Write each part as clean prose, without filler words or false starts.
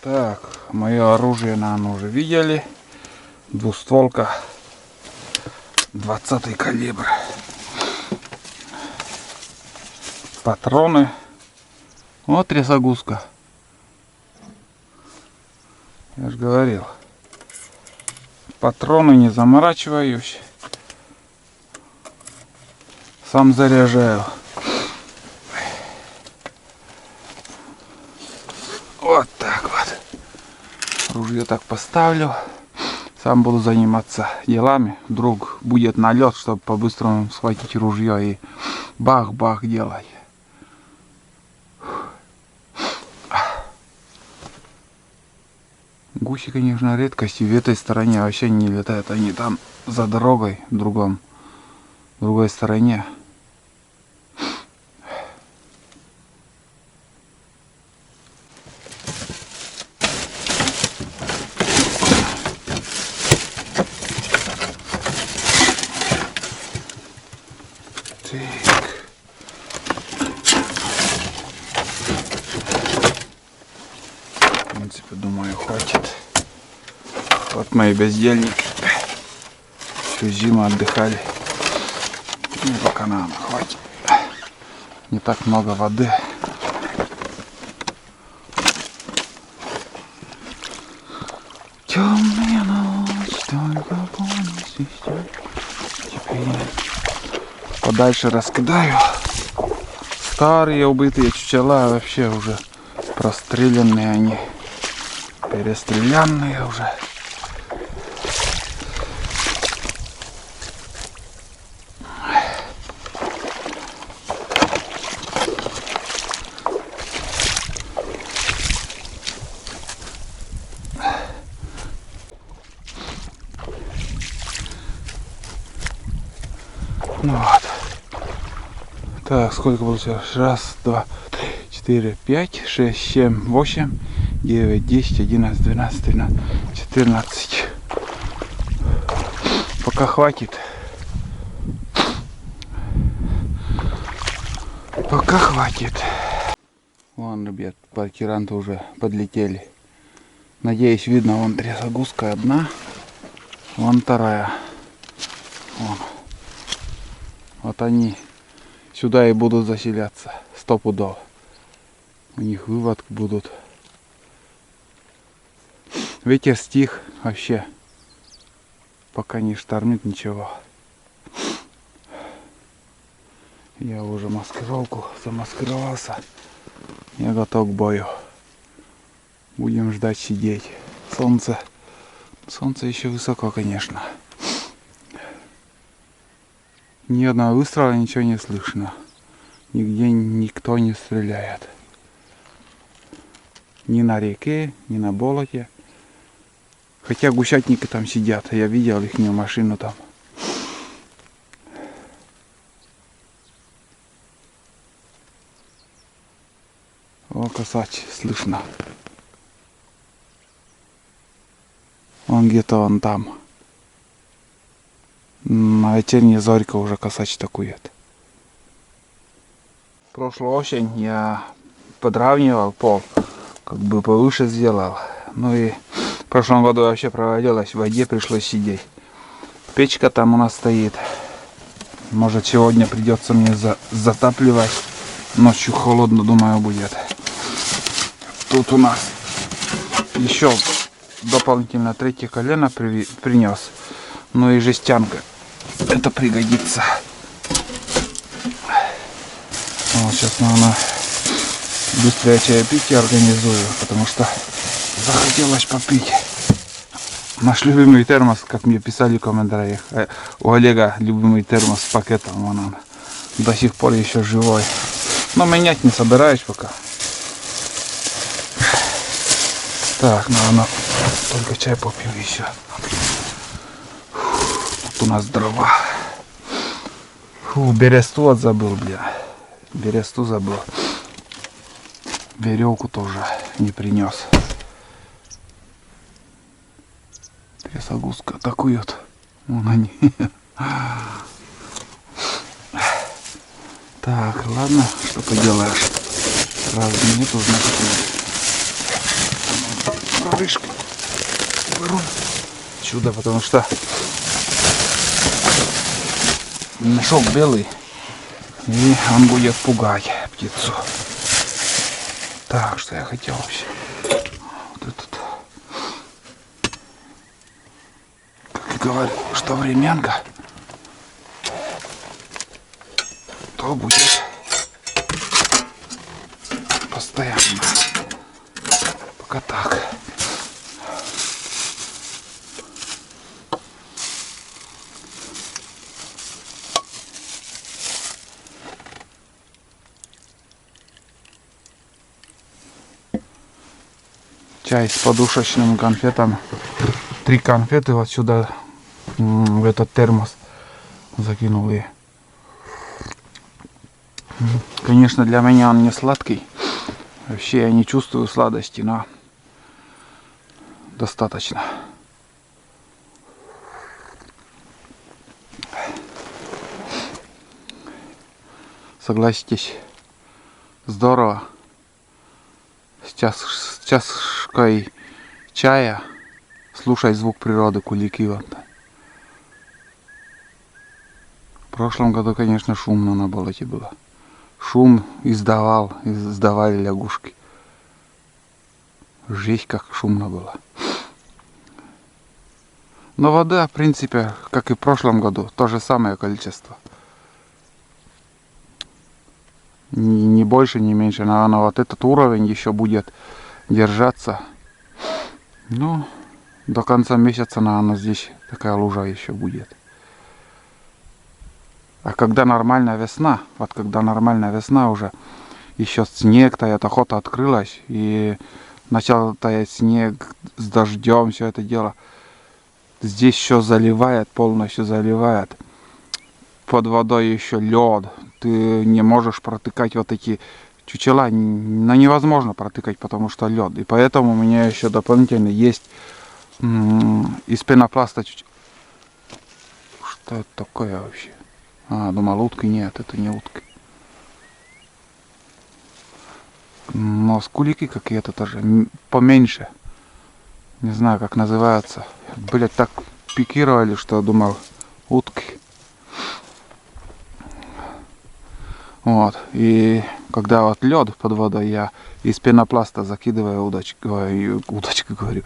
Так, мое оружие, наверное, уже видели. Двустволка, 20 калибр. Патроны. Вот трясогузка. Я же говорил. Патроны не заморачиваюсь. Сам заряжаю. Вот так вот. Ружье так поставлю. Сам буду заниматься делами. Вдруг будет налет, чтобы по-быстрому схватить ружье и бах-бах делать. Гуси, конечно, редкость. И в этой стороне вообще не летают. Они там за дорогой, в другой стороне. В принципе, думаю, хватит. Вот мои бездельники. Всю зиму отдыхали. Ну, пока нам хватит. Не так много воды. Темная ночь, только помни свистит. Теперь подальше раскидаю. Старые убитые чучела вообще уже простреленные они. Перестрелянные уже. Ну вот. Так, сколько получилось? Раз, два, три, 4, 5, 6, 7, 8, 9, 10, 11, 12, 13, 14. Пока хватит. Пока хватит. Вон, ребят, паркеранты уже подлетели. Надеюсь, видно, вон трясогузка одна, вон вторая. Вон. Вот они сюда и будут заселяться. 100 пудов. У них выводки будут. Ветер стих вообще. Пока не штормит ничего. Я уже маскировку замаскировался. Я готов к бою. Будем ждать, сидеть. Солнце еще высоко, конечно. Ни одного выстрела, ничего не слышно. Нигде никто не стреляет. Ни на реке, ни на болоте. Хотя гусятники там сидят. Я видел их машину там. О, косач, слышно. Он где-то он там. На вечерней зорька уже косач такует. Прошлую осень я подравнивал пол. Как бы повыше сделал. Ну и в прошлом году вообще проводилось в воде, пришлось сидеть. Печка там у нас стоит. Может, сегодня придется мне затапливать. Ночью холодно, думаю, будет. Тут у нас еще дополнительно 3 колено принес. Ну и жестянка. Это пригодится. Вот сейчас, наверное, быстрое чаепитие организую, потому что захотелось попить. Наш любимый термос, как мне писали в комментариях, у Олега любимый термос с пакетом, вон он до сих пор еще живой. Но менять не собираюсь пока. Так, наверное, только чай попью еще. Тут у нас дрова. Фу, бересту вот забыл, бля. Бересту забыл. Веревку тоже не принес. Трясогузка атакует. Вон они. Так, ладно, что поделаешь. Раз нету, значит нет. крышкой беру сюда, потому что мешок белый, и он будет пугать птицу. Так, что я хотел вообще? Вот этот. Как говорят, что временка, то будет постоянно. Пока так. Чай с подушечным конфетом. 3 конфеты вот сюда, в этот термос закинул. И конечно, для меня он не сладкий. Вообще я не чувствую сладости, но достаточно. Согласитесь, здорово с чашкой чая слушать звук природы, кулики. Вот. В прошлом году, конечно, шумно на болоте было. Шум издавали лягушки. Жесть, как шумно было. Но вода, в принципе, как и в прошлом году, то же самое количество. Не больше, не меньше. Наверное, вот этот уровень еще будет держаться. Ну, до конца месяца, наверное, здесь такая лужа еще будет. А когда нормальная весна, вот когда нормальная весна уже, еще снег тает, охота открылась, и начал таять снег с дождем, все это дело. Здесь еще заливает, полностью заливает. Под водой еще лед. Ты не можешь протыкать вот эти чучела. Невозможно протыкать, потому что лед. И поэтому у меня еще дополнительно есть из пенопласта чучела. Что это такое вообще? А, думал, утки. Нет, это не утки. Но скулики какие-то тоже поменьше. Не знаю, как называются. Блять, так пикировали, что думал, утки. Вот. И когда вот лед под водой, я из пенопласта закидываю удочку говорю,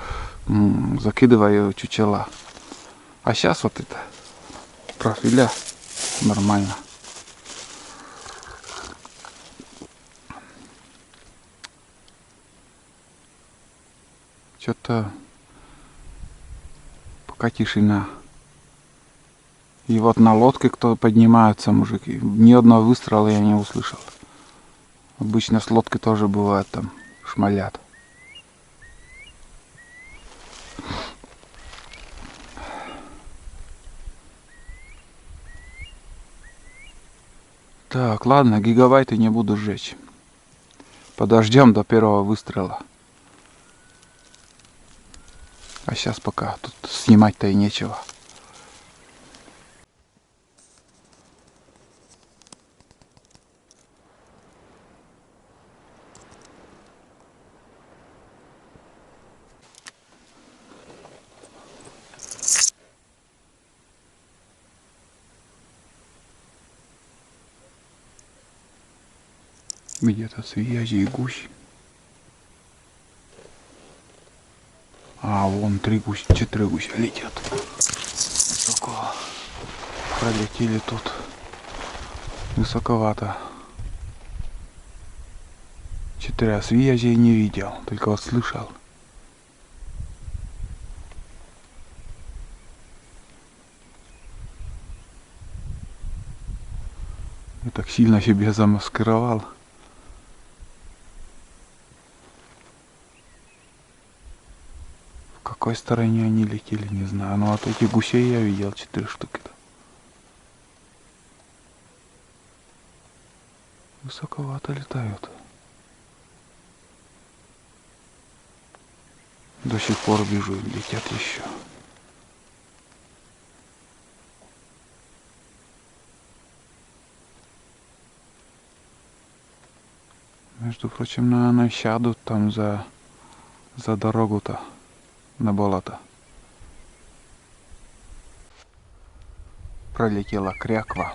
закидываю чучела. А сейчас вот это профиля нормально. Что-то пока тишина. И вот на лодке кто поднимаются, мужики. Ни одного выстрела я не услышал. Обычно с лодки тоже бывает там шмалят. Так, ладно, гигабайты не буду сжечь. Подождем до первого выстрела. А сейчас пока тут снимать-то и нечего. Где-то свиязи и гусь. А, вон 4 гуся летят. Высоко. Пролетели тут. Высоковато. 4 свиязи не видел, только вот слышал. Я так сильно себе замаскировал. В какой стороне они летели, не знаю. Но вот эти гусей я видел 4 штуки. Высоковато летают. До сих пор вижу, летят еще. Между прочим, наверное, сядут там за дорогу-то. на болото. Пролетела кряква.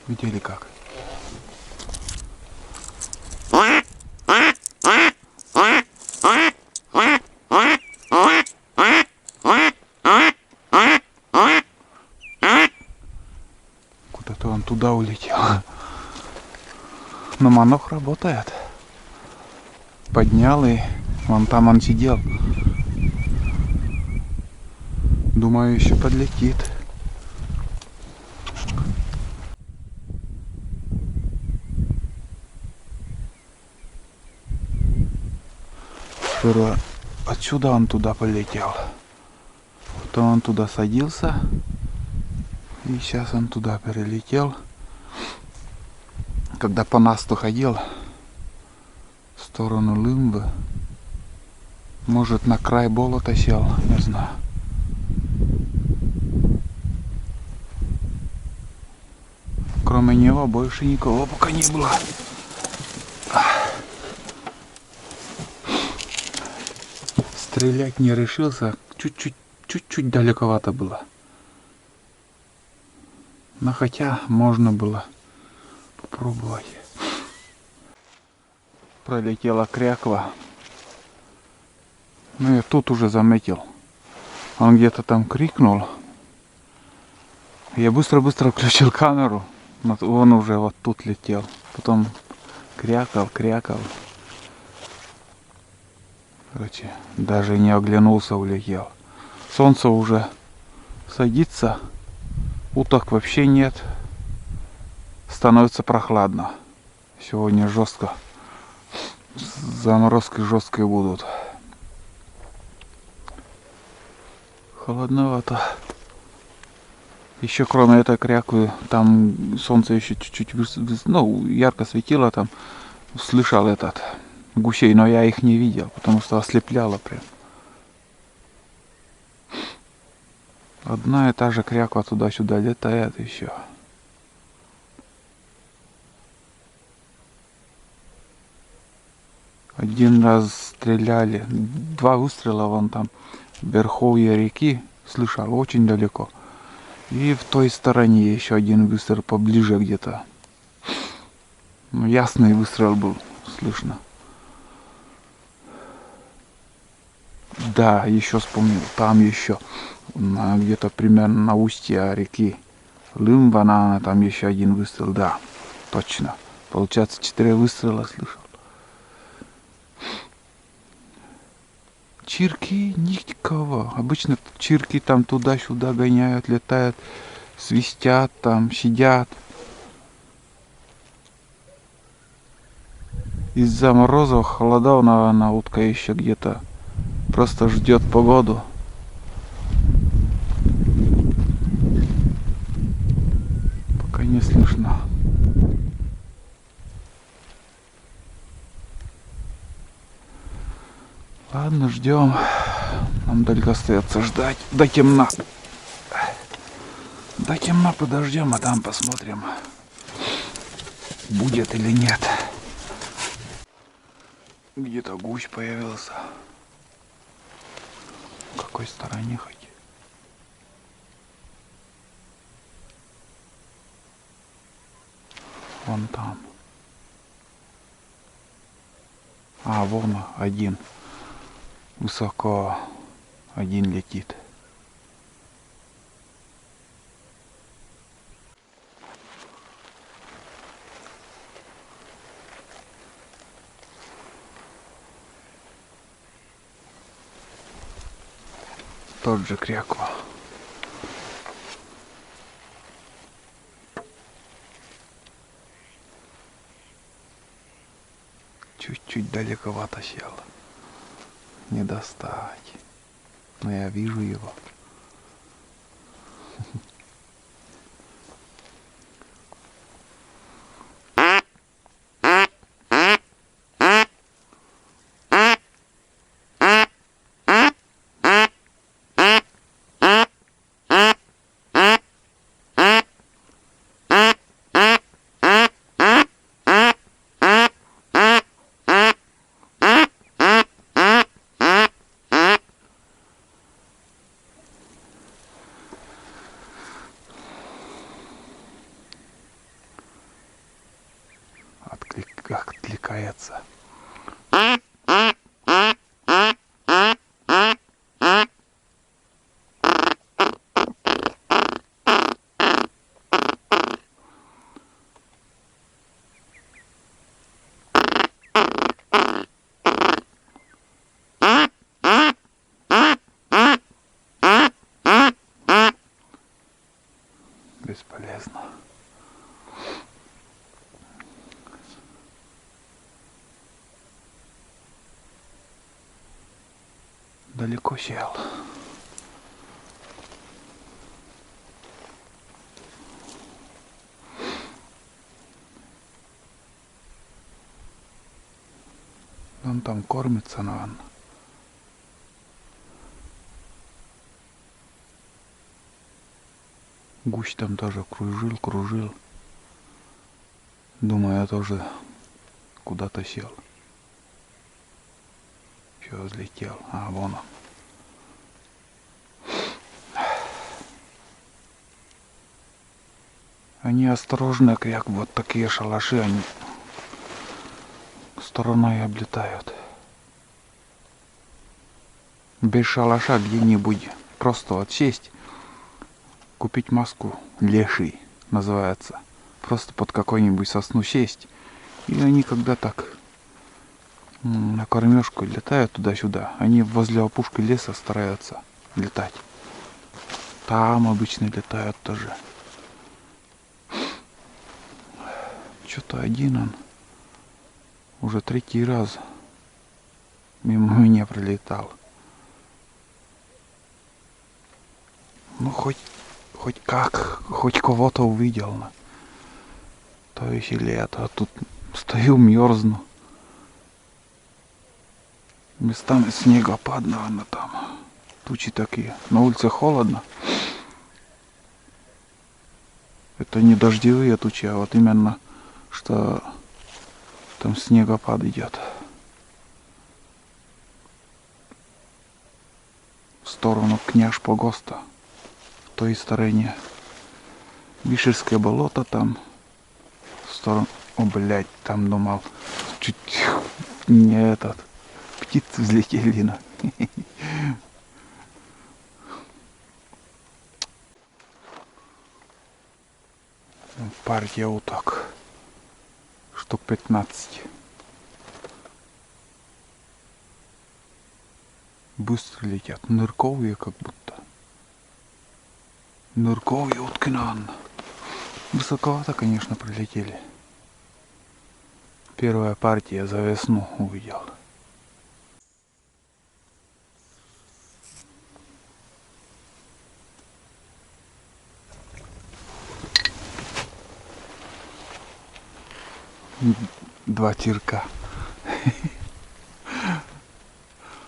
Видели как? Куда-то он туда улетел. Но манок работает. Поднял, и вон там он сидел. Думаю, еще подлетит. Сперва отсюда он туда полетел. Потом он туда садился. И сейчас он туда перелетел. Когда по насту ходил в сторону Лымбы, может, на край болота сел, не знаю. Кроме него больше никого пока не было. Стрелять не решился, чуть-чуть далековато было. Но хотя можно было попробовать. Пролетела кряква. Ну я тут уже заметил. Он где-то там крикнул. Я быстро-быстро включил камеру. Он уже вот тут летел. Потом крякал. Короче, даже не оглянулся, улетел. Солнце уже садится. Уток вообще нет. Становится прохладно. Сегодня жестко. Заморозки жесткие будут. Холодновато. Еще кроме этой кряквы, там солнце еще чуть-чуть ярко светило, там слышал этот гусей, но я их не видел, потому что ослепляло прям. Одна и та же кряква туда-сюда летает еще. Один раз стреляли, 2 выстрела вон там, в верховье реки, слышал, очень далеко. И в той стороне еще один выстрел поближе где-то. Ну, ясный выстрел был, слышно. Да, еще вспомнил, там еще, где-то примерно на устье реки Лымба, там еще один выстрел, да, точно. Получается, 4 выстрела слышал. Чирки никого. Обычно чирки там туда-сюда гоняют, летают, свистят там, сидят. Из-за морозов, холодов, наверное, утка еще где-то просто ждет погоду. Пока не слышно. Ладно, ждем. Нам только остается ждать до темна. До темна подождем, а там посмотрим, будет или нет. Где-то гусь появился. В какой стороне хоть? Вон там. А, вон один. Высоко один летит. Тот же кряква. Чуть-чуть далековато сел. Не достать. Но я вижу его. как отвлекается. Бесполезно. Далеко сел. Он там кормится, наверное. Гусь там тоже кружил. Думаю, я тоже куда-то сел. Все, взлетел. А, вон он. Они осторожно, как вот такие шалаши, они стороной облетают. Без шалаша где-нибудь просто вот сесть, купить маску леший называется. Просто под какой-нибудь сосну сесть. И они когда так на кормежку летают туда-сюда, они возле опушки леса стараются летать. Там обычно летают тоже. Что-то один он уже третий раз мимо меня пролетал. Ну хоть кого-то увидел. То есть лето, а тут стою, мерзну. Местами снегопад, наверное, там. Тучи такие. На улице холодно. Это не дождевые тучи, а вот именно, что там снегопад идет. В сторону Княж-Погоста. В той стороне. Вишерское болото там. В сторону... О, блядь, там думал. Чуть не этот. Птицы взлетели на. Партия уток. Штук 15. Быстро летят. Нырковые как будто. Нырковые утки, наверное. Высоковато, конечно, прилетели. Первая партия за весну увидел. Два тирка.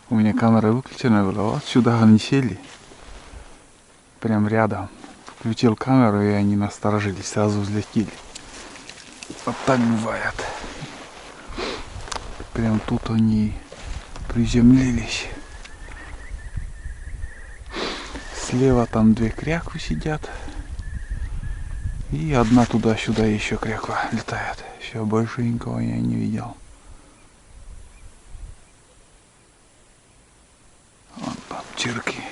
У меня камера выключена была. Вот сюда они сели. Прям рядом. Включил камеру, и они насторожились. Сразу взлетели. Вот так бывает. Прям тут они приземлились. Слева там две кряквы сидят. И одна туда-сюда еще кряква летает. Еще больше никого я не видел. Вон там тирки.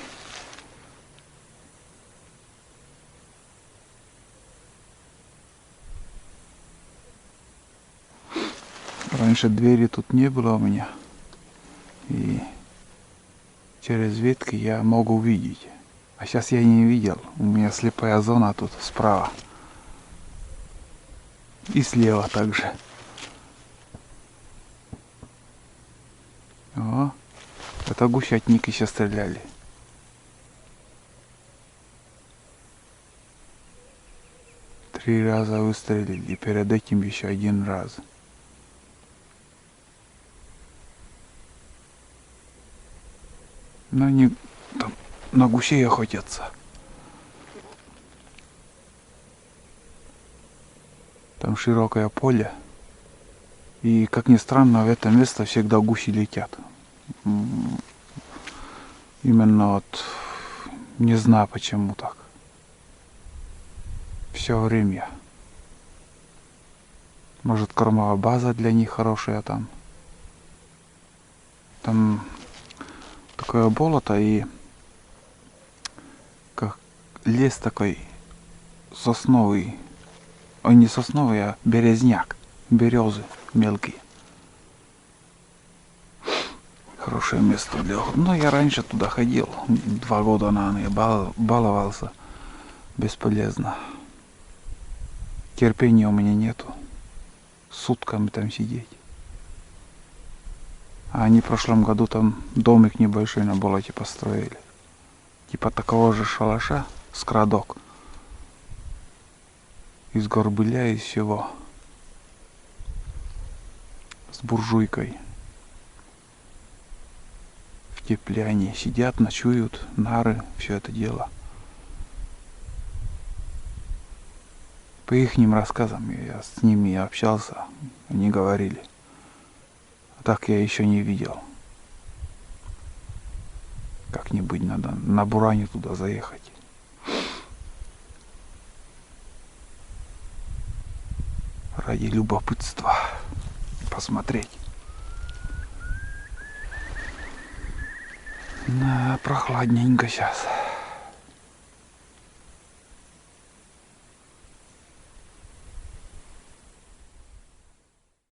Раньше двери тут не было у меня. И через ветки я мог увидеть. А сейчас я не видел. У меня слепая зона тут справа. И слева также. О, это гусятники сейчас стреляли. Три раза выстрелили. И перед этим еще один раз. Но они там на гусей охотятся. Там широкое поле. И, как ни странно, в это место всегда гуси летят. Именно вот не знаю почему так. Все время. Может, кормовая база для них хорошая там. Там такое болото и как лес такой сосновый. Ой, не сосновый, а березняк. Березы мелкие. Хорошее место для охоты. Но я раньше туда ходил. 2 года, наверное, баловался. Бесполезно. Терпения у меня нету. Сутками там сидеть. А они в прошлом году там домик небольшой на болоте построили. Типа такого же шалаша, скрадок. Из горбыля, из всего. С буржуйкой. В тепле они сидят, ночуют, нары, все это дело. По ихним рассказам я с ними общался, они говорили. А так я еще не видел. Как-нибудь надо на буране туда заехать. Ради любопытства посмотреть. Да, прохладненько сейчас.